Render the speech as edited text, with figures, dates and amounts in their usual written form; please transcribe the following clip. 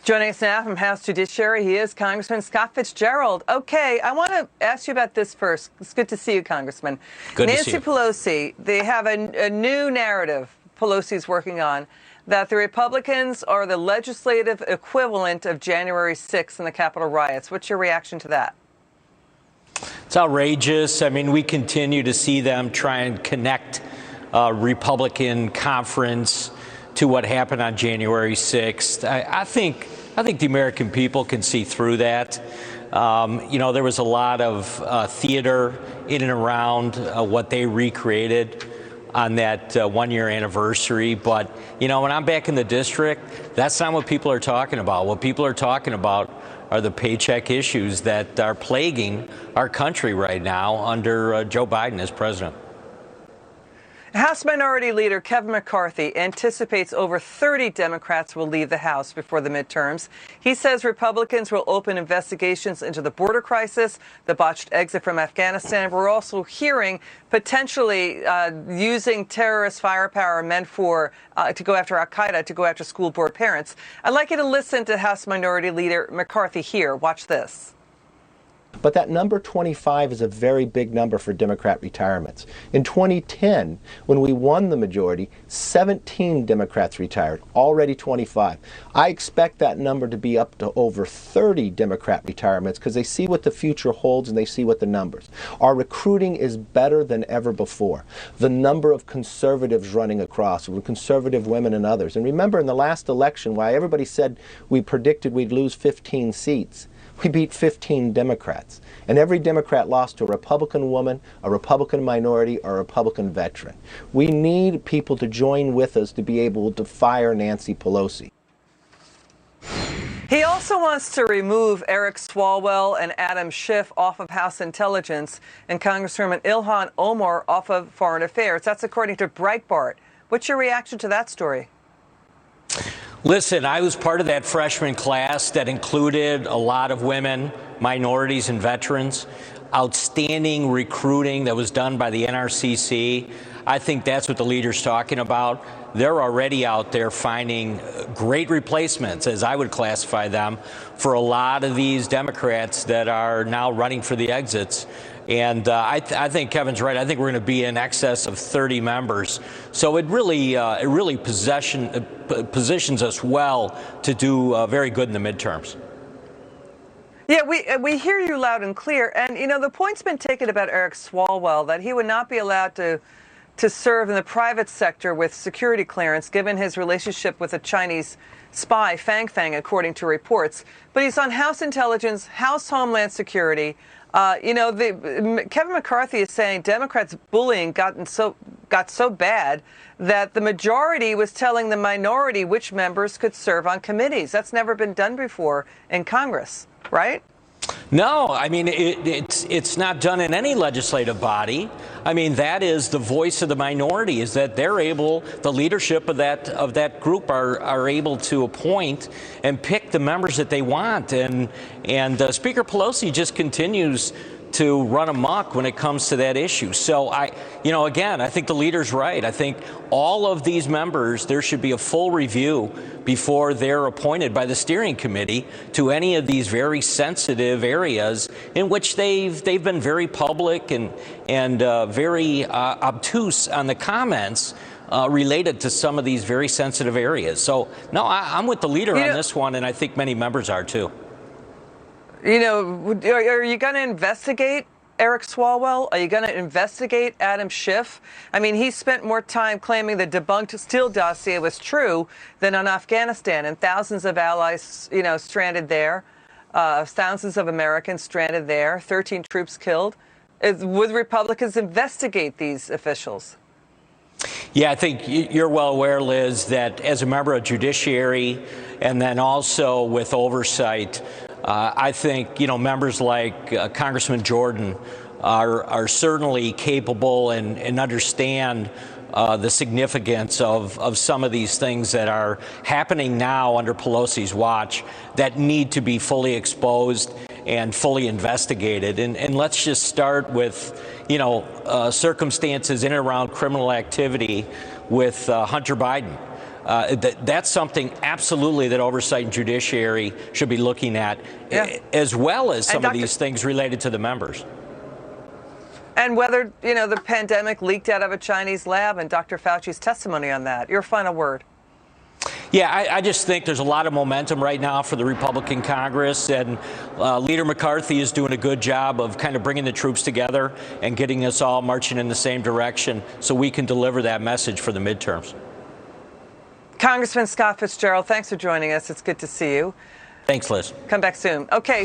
Joining us now from House Judiciary, he is Congressman Scott Fitzgerald. Okay, I want to ask you about this first. It's good to see you, Congressman. Good Nancy to see you. Pelosi, they have a new narrative Pelosi's working on, that the Republicans are the legislative equivalent of January 6th and the Capitol riots. What's your reaction to that? It's outrageous. I mean, we continue to see them try and connect Republican conference to what happened on January 6th. I think the American people can see through that. There was a lot of theater in and around what they recreated on that one-year anniversary. But, when I'm back in the district, that's not what people are talking about. What people are talking about are the paycheck issues that are plaguing our country right now under Joe Biden as president. House Minority Leader Kevin McCarthy anticipates over 30 Democrats will leave the House before the midterms. He says Republicans will open investigations into the border crisis, the botched exit from Afghanistan. We're also hearing potentially using terrorist firepower meant for to go after al-Qaeda, to go after school board parents. I'd like you to listen to House Minority Leader McCarthy here. Watch this. But that number 25 is a very big number for Democrat retirements. In 2010, when we won the majority, 17 Democrats retired, already 25. I expect that number to be up to over 30 Democrat retirements because they see what the future holds and they see what the numbers. Our recruiting is better than ever before. The number of conservatives running across, conservative women and others. And remember, in the last election, why everybody said we predicted we'd lose 15 seats. We beat 15 Democrats, and every Democrat lost to a Republican woman, a Republican minority, or a Republican veteran. We need people to join with us to be able to fire Nancy Pelosi. He also wants to remove Eric Swalwell and Adam Schiff off of House Intelligence and Congresswoman Ilhan Omar off of Foreign Affairs. That's according to Breitbart. What's your reaction to that story? Listen, I was part of that freshman class that included a lot of women, minorities, and veterans. Outstanding recruiting that was done by the NRCC. I think that's what the leader's talking about. They're already out there finding great replacements, as I would classify them, for a lot of these Democrats that are now running for the exits. And I think Kevin's right. I think we're going to be in excess of 30 members. So it really positions us well to do very good in the midterms. Yeah, we hear you loud and clear. And, the point's been taken about Eric Swalwell, that he would not be allowed to serve in the private sector with security clearance, given his relationship with a Chinese spy, Fang Fang, according to reports. But he's on House Intelligence, House Homeland Security. Kevin McCarthy is saying Democrats' bullying got so bad that the majority was telling the minority which members could serve on committees. That's never been done before in Congress, right? No, I mean, it's not done in any legislative body. I mean, that is the voice of the minority, is that they're able, the leadership of that group are able to appoint and pick the members that they want. And Speaker Pelosi just continues to run amok when it comes to that issue. So again, I think the leader's right. I think all of these members, there should be a full review before they're appointed by the steering committee to any of these very sensitive areas in which they've been very public and very obtuse on the comments related to some of these very sensitive areas. So no, I'm with the leader on this one, and I think many members are too. Are you going to investigate Eric Swalwell? Are you going to investigate Adam Schiff? I mean, he spent more time claiming the debunked Steele dossier was true than on Afghanistan, and thousands of allies, stranded there, thousands of Americans stranded there, 13 troops killed. Would Republicans investigate these officials? Yeah, I think you're well aware, Liz, that as a member of Judiciary and then also with oversight, I think, members like Congressman Jordan are certainly capable and understand the significance of some of these things that are happening now under Pelosi's watch that need to be fully exposed and fully investigated. And let's just start with, circumstances in and around criminal activity with Hunter Biden. That's something absolutely that Oversight and Judiciary should be looking at, as well as some of these things related to the members. And whether, the pandemic leaked out of a Chinese lab and Dr. Fauci's testimony on that. Your final word. Yeah, I just think there's a lot of momentum right now for the Republican Congress, and Leader McCarthy is doing a good job of kind of bringing the troops together and getting us all marching in the same direction so we can deliver that message for the midterms. Congressman Scott Fitzgerald, thanks for joining us. It's good to see you. Thanks, Liz. Come back soon. Okay.